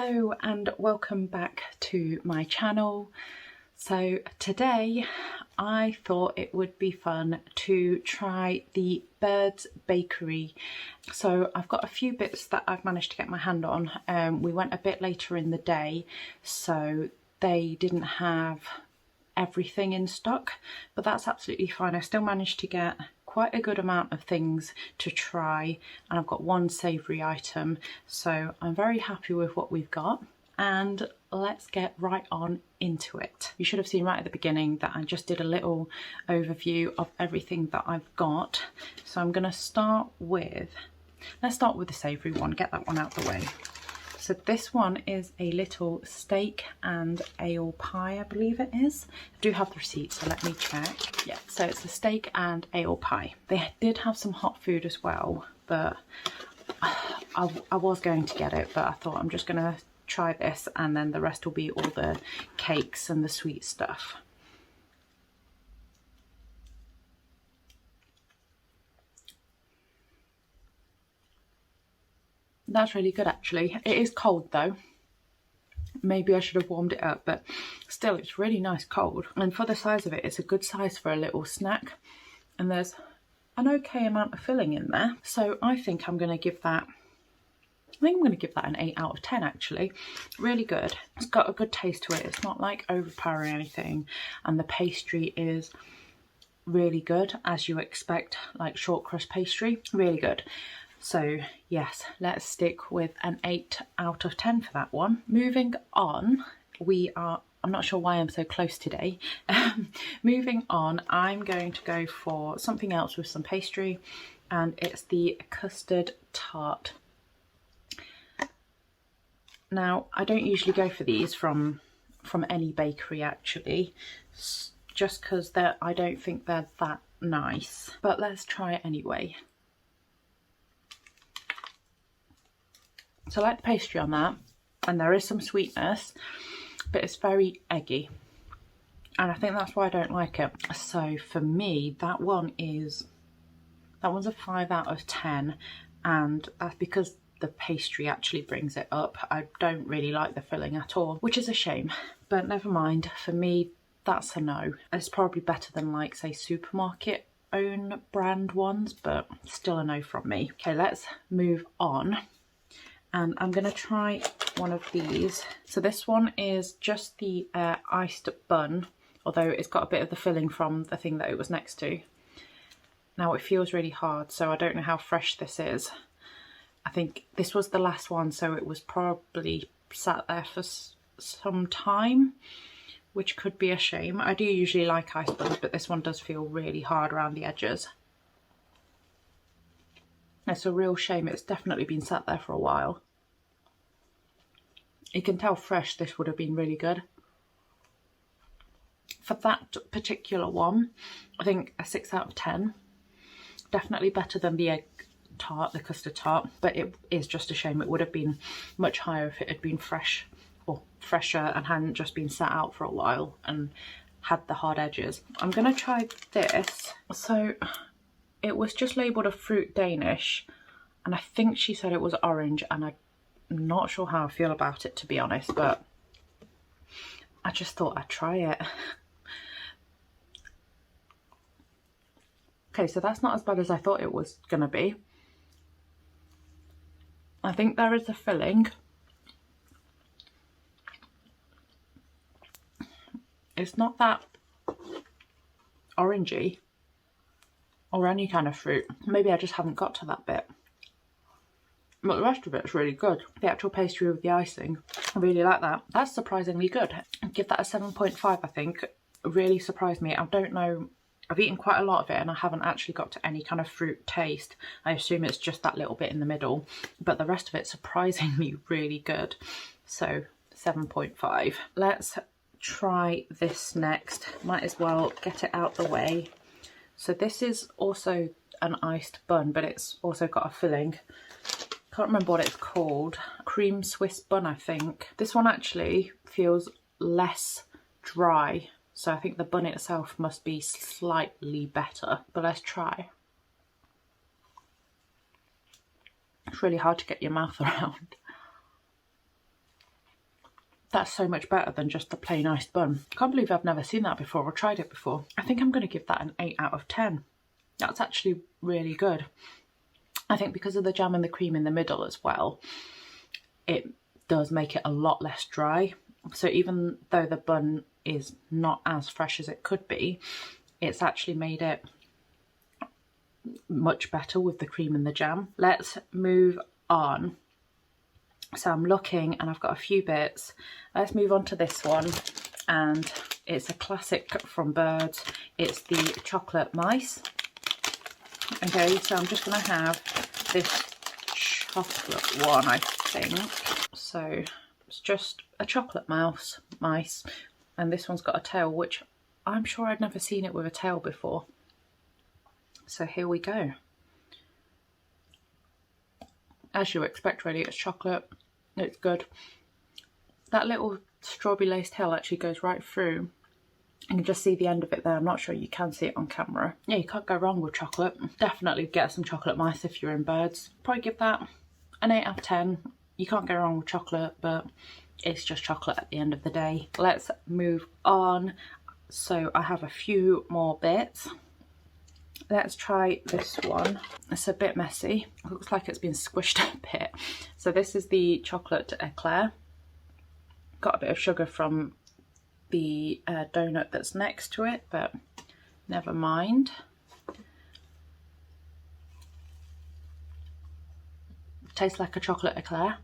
Hello and welcome back to my channel. So today I thought it would be fun to try the Bird's Bakery. So I've got a few bits that I've managed to get my hand on. We went a bit later in the day, so they didn't have everything in stock, but that's absolutely fine. I still managed to get quite a good amount of things to try, and I've got one savoury item, so I'm very happy with what we've got. And let's get right on into it. You should have seen right at the beginning that I just did a little overview of everything that I've got. So I'm going to start with, let's start with the savoury one, get that one out the way. So this one is a little steak and ale pie, I believe it is. I do have the receipt, so let me check. Yeah, so it's a steak and ale pie. They did have some hot food as well, but I was going to get it, but I thought I'm just going to try this and then the rest will be all the cakes and the sweet stuff. That's really good actually. It is cold though. Maybe I should have warmed it up, but still it's really nice cold. And for the size of it, it's a good size for a little snack. And there's an okay amount of filling in there. So I think I'm going to give that, an 8 out of 10 actually. Really good. It's got a good taste to it. It's not like overpowering anything. And the pastry is really good, as you expect, like short crust pastry. Really good. So yes, let's stick with an 8 out of 10 for that one. Moving on, I'm not sure why I'm so close today. Moving on, I'm going to go for something else with some pastry, and it's the custard tart. Now, I don't usually go for these from any bakery actually, just because I don't think they're that nice, but let's try it anyway. So I like the pastry on that, and there is some sweetness, but it's very eggy, and I think that's why I don't like it. So for me, that one's a 5 out of 10, and that's because the pastry actually brings it up. I don't really like the filling at all, which is a shame, but never mind. For me, that's a no. It's probably better than, like, say, supermarket own brand ones, but still a no from me. Okay, let's move on. And I'm going to try one of these. So this one is just the iced bun, although it's got a bit of the filling from the thing that it was next to. Now it feels really hard, so I don't know how fresh this is. I think this was the last one, so it was probably sat there for some time, which could be a shame. I do usually like iced buns, but this one does feel really hard around the edges. It's a real shame. It's definitely been sat there for a while. You can tell fresh this would have been really good. For that particular one, I think a 6 out of 10. Definitely better than the egg tart, the custard tart, but it is just a shame. It would have been much higher if it had been fresh or fresher and hadn't just been sat out for a while and had the hard edges. I'm going to try this. So it was just labelled a fruit Danish, and I think she said it was orange, and I'm not sure how I feel about it, to be honest, but I just thought I'd try it. Okay, so that's not as bad as I thought it was going to be. I think there is a filling. It's not that orangey or any kind of fruit. Maybe I just haven't got to that bit. But the rest of it's really good. The actual pastry with the icing, I really like that. That's surprisingly good. I'd give that a 7.5, I think. It really surprised me. I don't know, I've eaten quite a lot of it and I haven't actually got to any kind of fruit taste. I assume it's just that little bit in the middle, but the rest of it's surprisingly really good. So 7.5. Let's try this next. Might as well get it out the way. So this is also an iced bun, but it's also got a filling. Can't remember what it's called. Cream Swiss Bun, I think. This one actually feels less dry, so I think the bun itself must be slightly better, but let's try. It's really hard to get your mouth around. That's so much better than just the plain iced bun. I can't believe I've never seen that before or tried it before. I think I'm going to give that an 8 out of 10. That's actually really good. I think because of the jam and the cream in the middle as well, it does make it a lot less dry. So even though the bun is not as fresh as it could be, it's actually made it much better with the cream and the jam. Let's move on. So I'm looking and I've got a few bits. Let's move on to this one, and it's a classic from Birds. It's the chocolate mice. Okay, so I'm just going to have this chocolate one, I think. So it's just a chocolate mice, and this one's got a tail, which I'm sure I'd never seen it with a tail before. So here we go. As you expect, really, it's chocolate. It's good. That little strawberry lace tail actually goes right through. You can just see the end of it there. I'm not sure you can see it on camera. Yeah, you can't go wrong with chocolate. Definitely get some chocolate mice if you're in Birds. Probably give that an 8 out of 10. You can't go wrong with chocolate, but it's just chocolate at the end of the day. Let's move on. So I have a few more bits. Let's try this one. It's a bit messy. It looks like it's been squished a bit. So this is the chocolate eclair. Got a bit of sugar from the donut that's next to it, but never mind. Tastes like a chocolate eclair.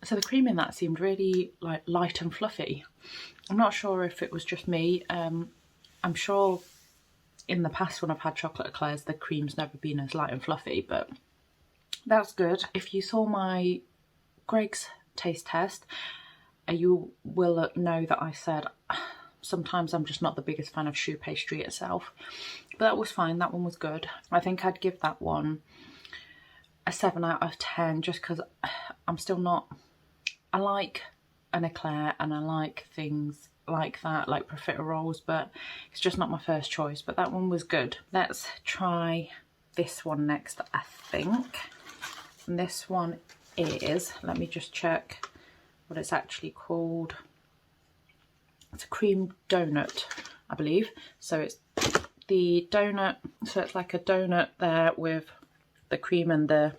So the cream in that seemed really like light and fluffy. I'm not sure if it was just me. I'm sure in the past when I've had chocolate eclairs, the cream's never been as light and fluffy, but that's good. If you saw my Greg's taste test, you will know that I said sometimes I'm just not the biggest fan of choux pastry itself, but that was fine. That one was good. I think I'd give that one a 7 out of 10 just because I'm still not... I like an eclair and I like things like that, like profiteroles, but it's just not my first choice. But that one was good. Let's try this one next, I think. And this one is, let me just check what it's actually called. It's a cream donut, I believe. So it's the donut, so it's like a donut there with the cream and the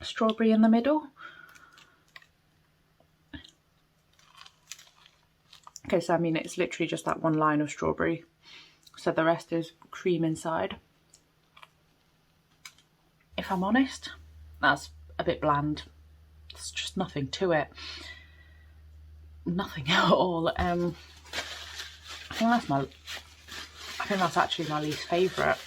strawberry in the middle. Okay, so I mean, it's literally just that one line of strawberry. So the rest is cream inside. If I'm honest, that's a bit bland. There's just nothing to it. Nothing at all. I think that's actually my least favourite.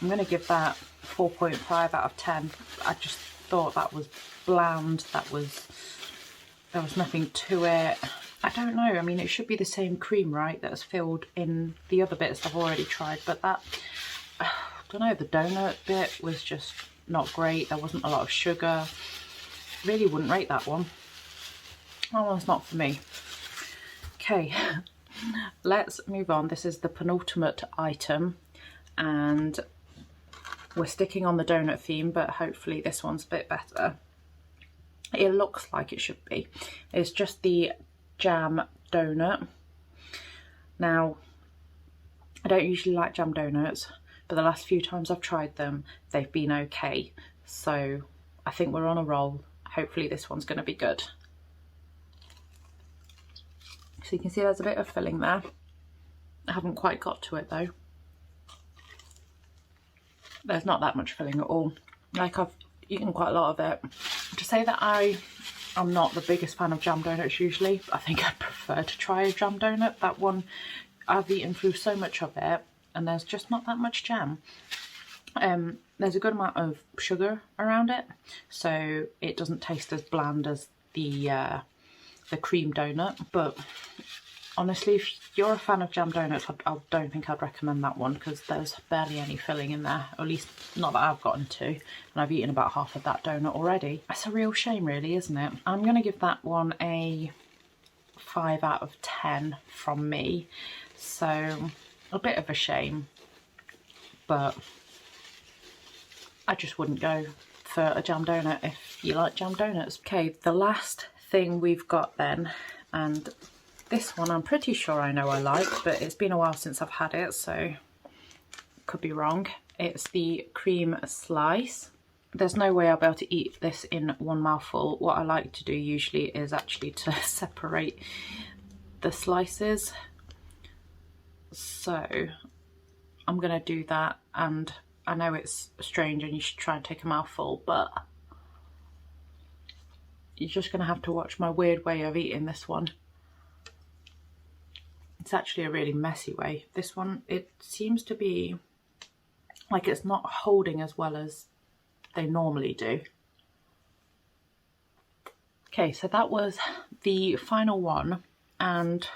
I'm going to give that 4.5 out of 10. I just thought that was bland. There was nothing to it. I don't know, I mean, it should be the same cream, right, that's filled in the other bits I've already tried, but that, I don't know, the donut bit was just not great. There wasn't a lot of sugar. Really wouldn't rate that one. That one's not for me. Okay, let's move on. This is the penultimate item, and we're sticking on the donut theme, but hopefully this one's a bit better. It looks like it should be. It's just the jam donut. Now, I don't usually like jam donuts, but the last few times I've tried them, they've been okay. So I think we're on a roll. Hopefully this one's going to be good. So you can see there's a bit of filling there. I haven't quite got to it though. There's not that much filling at all. Like, I've eaten quite a lot of it. To say that I'm not the biggest fan of jam donuts usually. I think I'd prefer to try a jam donut. That one, I've eaten through so much of it and there's just not that much jam. There's a good amount of sugar around it, so it doesn't taste as bland as the cream donut. But honestly, if you're a fan of jam donuts, I don't think I'd recommend that one because there's barely any filling in there, or at least not that I've gotten to, and I've eaten about half of that donut already. It's a real shame really, isn't it? I'm going to give that one a 5 out of 10 from me, so a bit of a shame, but I just wouldn't go for a jam donut if you like jam donuts. Okay, the last thing we've got then, and this one I'm pretty sure I know I like, but it's been a while since I've had it, so could be wrong. It's the cream slice. There's no way I'll be able to eat this in one mouthful. What I like to do usually is actually to separate the slices. So I'm gonna do that, and I know it's strange and you should try and take a mouthful, but you're just gonna have to watch my weird way of eating this one. It's actually a really messy way. This one, it seems to be like it's not holding as well as they normally do. Okay, so that was the final one, and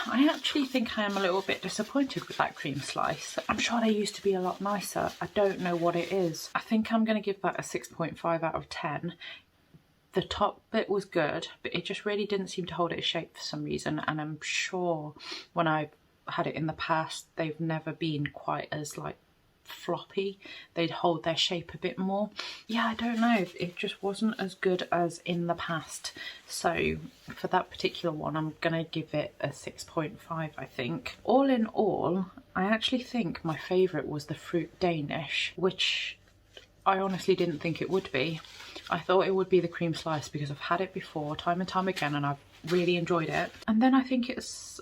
I actually think I am a little bit disappointed with that cream slice. I'm sure they used to be a lot nicer. I don't know what it is. I think I'm going to give that a 6.5 out of 10. The top bit was good, but it just really didn't seem to hold its shape for some reason, and I'm sure when I've had it in the past, they've never been quite as like floppy. They'd hold their shape a bit more. Yeah, I don't know, it just wasn't as good as in the past. So for that particular one, I'm gonna give it a 6.5, I think. All in all, I actually think my favourite was the fruit Danish, which I honestly didn't think it would be. I thought it would be the cream slice because I've had it before time and time again and I've really enjoyed it. And then I think it's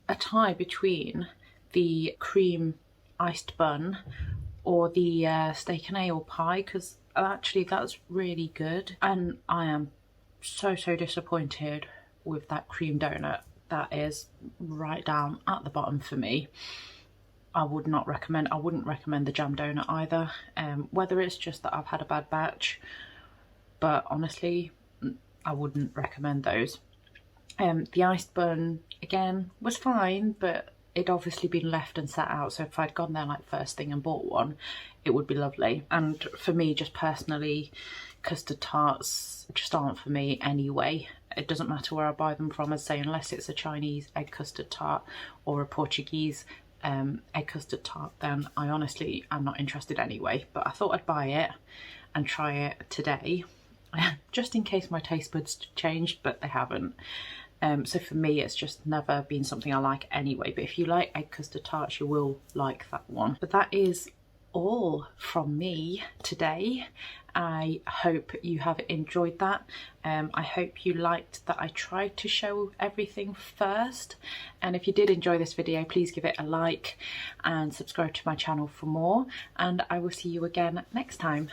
a tie between the cream iced bun or the steak and ale pie, because actually that's really good, and I am so disappointed with that cream donut. That is right down at the bottom for me. I wouldn't recommend the jam donut either, whether it's just that I've had a bad batch, but honestly I wouldn't recommend those. The iced bun again was fine, but it'd obviously been left and sat out, so if I'd gone there like first thing and bought one, it would be lovely. And for me, just personally, custard tarts just aren't for me anyway. It doesn't matter where I buy them from, as I say, unless it's a Chinese egg custard tart or a Portuguese egg custard tart, then I'm not interested anyway. But I thought I'd buy it and try it today just in case my taste buds changed, but they haven't. So for me, it's just never been something I like anyway. But if you like egg custard tarts, you will like that one. But that is all from me today. I hope you have enjoyed that. I hope you liked that I tried to show everything first. And if you did enjoy this video, please give it a like and subscribe to my channel for more. And I will see you again next time.